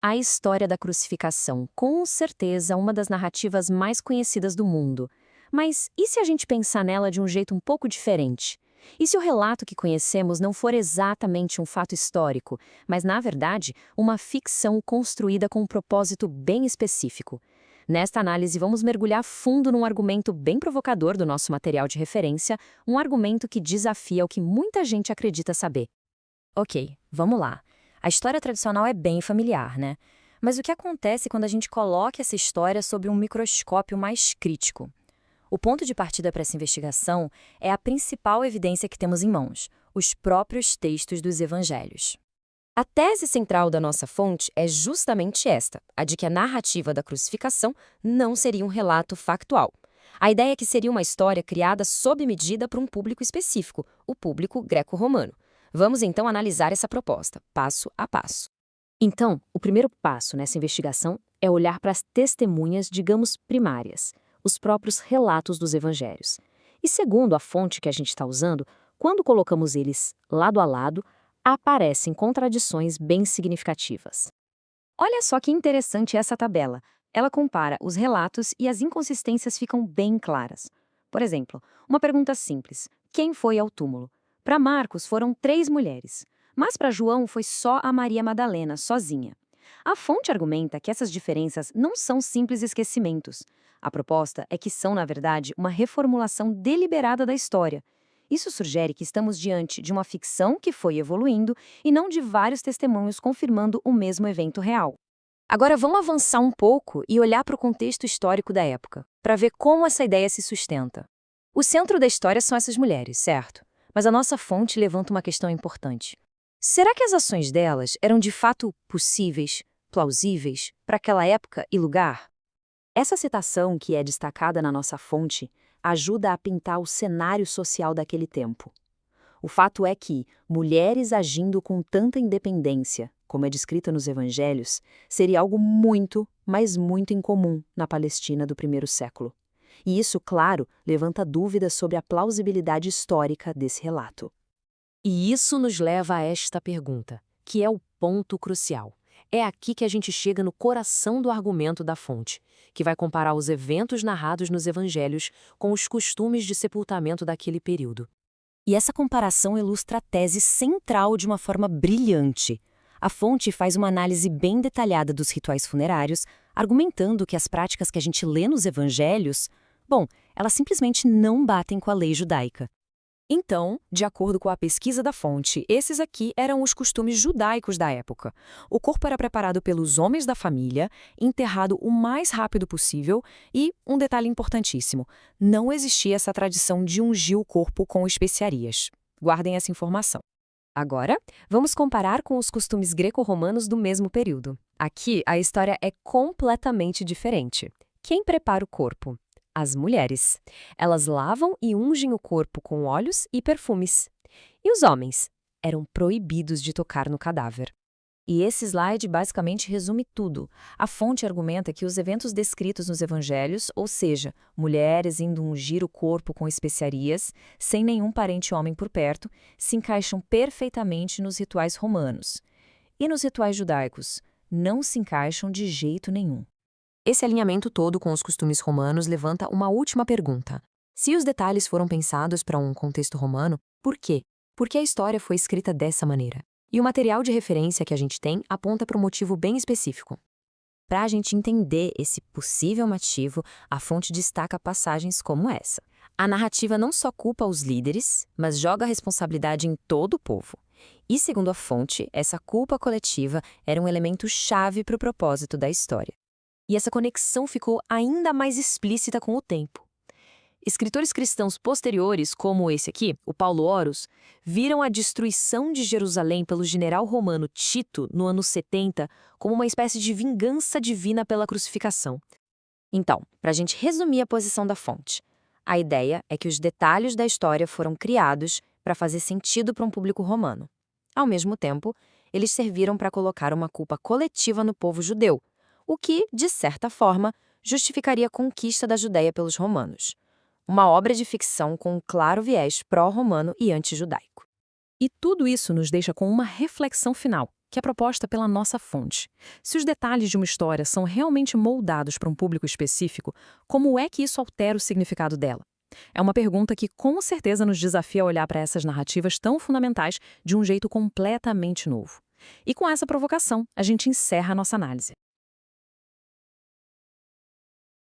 A história da crucificação, com certeza uma das narrativas mais conhecidas do mundo. Mas e se a gente pensar nela de um jeito um pouco diferente? E se o relato que conhecemos não for exatamente um fato histórico, mas, na verdade, uma ficção construída com um propósito bem específico? Nesta análise, vamos mergulhar fundo num argumento bem provocador do nosso material de referência, um argumento que desafia o que muita gente acredita saber. Ok, vamos lá. A história tradicional é bem familiar, né? Mas o que acontece quando a gente coloca essa história sob um microscópio mais crítico? O ponto de partida para essa investigação é a principal evidência que temos em mãos, os próprios textos dos evangelhos. A tese central da nossa fonte é justamente esta, a de que a narrativa da crucificação não seria um relato factual. A ideia é que seria uma história criada sob medida para um público específico, o público greco-romano. Vamos então analisar essa proposta, passo a passo. Então, o primeiro passo nessa investigação é olhar para as testemunhas, digamos, primárias, os próprios relatos dos evangelhos. E segundo a fonte que a gente está usando, quando colocamos eles lado a lado, aparecem contradições bem significativas. Olha só que interessante essa tabela. Ela compara os relatos e as inconsistências ficam bem claras. Por exemplo, uma pergunta simples: quem foi ao túmulo? Para Marcos foram 3 mulheres, mas para João foi só a Maria Madalena, sozinha. A fonte argumenta que essas diferenças não são simples esquecimentos. A proposta é que são, na verdade, uma reformulação deliberada da história. Isso sugere que estamos diante de uma ficção que foi evoluindo e não de vários testemunhos confirmando o mesmo evento real. Agora vamos avançar um pouco e olhar para o contexto histórico da época, para ver como essa ideia se sustenta. O centro da história são essas mulheres, certo? Mas a nossa fonte levanta uma questão importante. Será que as ações delas eram de fato possíveis, plausíveis, para aquela época e lugar? Essa citação, que é destacada na nossa fonte, ajuda a pintar o cenário social daquele tempo. O fato é que mulheres agindo com tanta independência, como é descrita nos evangelhos, seria algo muito, mas muito incomum na Palestina do primeiro século. E isso, claro, levanta dúvidas sobre a plausibilidade histórica desse relato. E isso nos leva a esta pergunta, que é o ponto crucial. É aqui que a gente chega no coração do argumento da fonte, que vai comparar os eventos narrados nos evangelhos com os costumes de sepultamento daquele período. E essa comparação ilustra a tese central de uma forma brilhante. A fonte faz uma análise bem detalhada dos rituais funerários, argumentando que as práticas que a gente lê nos evangelhos, bom, elas simplesmente não batem com a lei judaica. Então, de acordo com a pesquisa da fonte, esses aqui eram os costumes judaicos da época. O corpo era preparado pelos homens da família, enterrado o mais rápido possível e, um detalhe importantíssimo, não existia essa tradição de ungir o corpo com especiarias. Guardem essa informação. Agora, vamos comparar com os costumes greco-romanos do mesmo período. Aqui, a história é completamente diferente. Quem prepara o corpo? As mulheres. Elas lavam e ungem o corpo com óleos e perfumes. E os homens? Eram proibidos de tocar no cadáver. E esse slide basicamente resume tudo. A fonte argumenta que os eventos descritos nos evangelhos, ou seja, mulheres indo ungir o corpo com especiarias, sem nenhum parente homem por perto, se encaixam perfeitamente nos rituais romanos. E nos rituais judaicos, não se encaixam de jeito nenhum. Esse alinhamento todo com os costumes romanos levanta uma última pergunta. Se os detalhes foram pensados para um contexto romano, por quê? Por que a história foi escrita dessa maneira? E o material de referência que a gente tem aponta para um motivo bem específico. Para a gente entender esse possível motivo, a fonte destaca passagens como essa. A narrativa não só culpa os líderes, mas joga a responsabilidade em todo o povo. E, segundo a fonte, essa culpa coletiva era um elemento chave para o propósito da história. E essa conexão ficou ainda mais explícita com o tempo. Escritores cristãos posteriores, como esse aqui, o Paulo Horos, viram a destruição de Jerusalém pelo general romano Tito no ano 70 como uma espécie de vingança divina pela crucificação. Então, para a gente resumir a posição da fonte, a ideia é que os detalhes da história foram criados para fazer sentido para um público romano. Ao mesmo tempo, eles serviram para colocar uma culpa coletiva no povo judeu, o que, de certa forma, justificaria a conquista da Judéia pelos romanos. Uma obra de ficção com um claro viés pró-romano e anti-judaico. E tudo isso nos deixa com uma reflexão final. que é proposta pela nossa fonte. Se os detalhes de uma história são realmente moldados para um público específico, como é que isso altera o significado dela? É uma pergunta que com certeza nos desafia a olhar para essas narrativas tão fundamentais de um jeito completamente novo. E com essa provocação, a gente encerra a nossa análise.